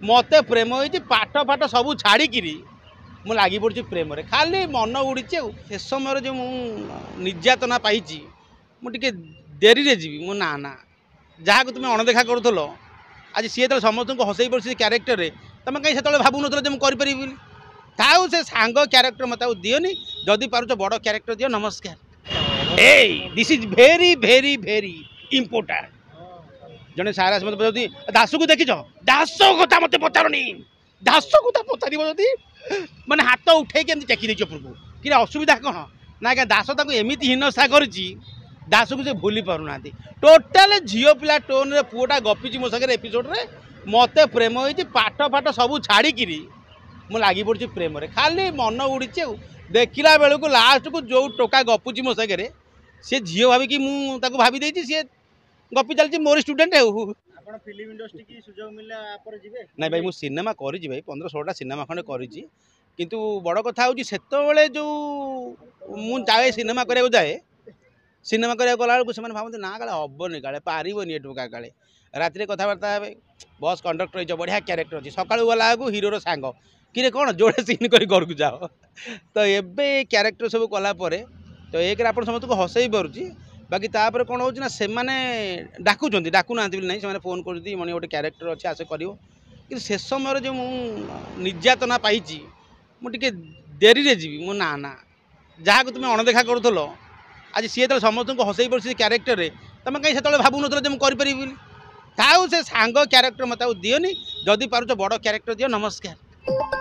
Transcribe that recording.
मत प्रेम होती पाठ फाठ सब छाड़ी मु लगी पड़ी प्रेम रे खाली मन उड़ी से समय जो निर्यातना पाई मुझे डेरी रे जीवी मो ना ना जहाँ तुम अणदेखा करूल आज सी जो समस्त को हसई पड़ी क्यारेक्टर रे तुम कहीं से भावु न करी थाऊ से सांग क्यारेक्टर मत दियोनी जदि पारुच बड़ क्यारेक्टर दियो नमस्कार ए this is very very very important जड़े सारा मत पचार दास को देखी दास कथा मत पचारनी दास कथा पचार माने हाथ उठे के टेकी देच उपरको कि असुविधा कौन ना क्या दास एमती हीनसा कर दास को से भूली पार ना टोटाल झील पिला टोन रे पुओटा गपी मो सागर एपिसोड रे मत प्रेम होती पाठ फाठ सब छाड़ी मु लगी पड़ी प्रेम रे खाली मन उड़ी देखला बेलू लास्ट को जो टोका गपुची मो सागर सी झील भाविकी मुझे भाभी देती सी गपी चलती मोर स्टूडेंट है फिल्म इंडस्ट्री की सुजोग मिलला पर जिवे ना भाई मुझे सिनेमा करी भाई 15-16टा सिनेमा खंडे करी किंतु बड़ कथा हूँ से जो मुझे जाए सिनेमा करा जाए सिनेमा करा गला बेलू से भावते ना काले हेनी काले पारबनी टोका काले राति कथबार्ता हे बस कंडक्टर हो बढ़िया क्यारेक्टर अच्छी सका गला हिरोर सांग कि कौन जोड़े सीन कर घर को जाओ तो ये क्यारेक्टर सब कलापर तो एक आप समस्त को हसई पारुची बाकी तापर कौन होना से डाकुं डाकुना ना फोन कर मणि गोटे क्यारेक्टर अच्छे आसे कर कि समय जो निर्यातना पाई मुझे डेरी रे जीवी मो ना ना जहाँ तुम अणदेखा करूल आज सी जो समस्त को हसई पड़ी क्यारेक्टर रे तुम कहीं से भावु न करी थाऊ से सांग क्यारेक्टर मत दियोनी जदि पारुच बड़ क्यारेक्टर दियो नमस्कार।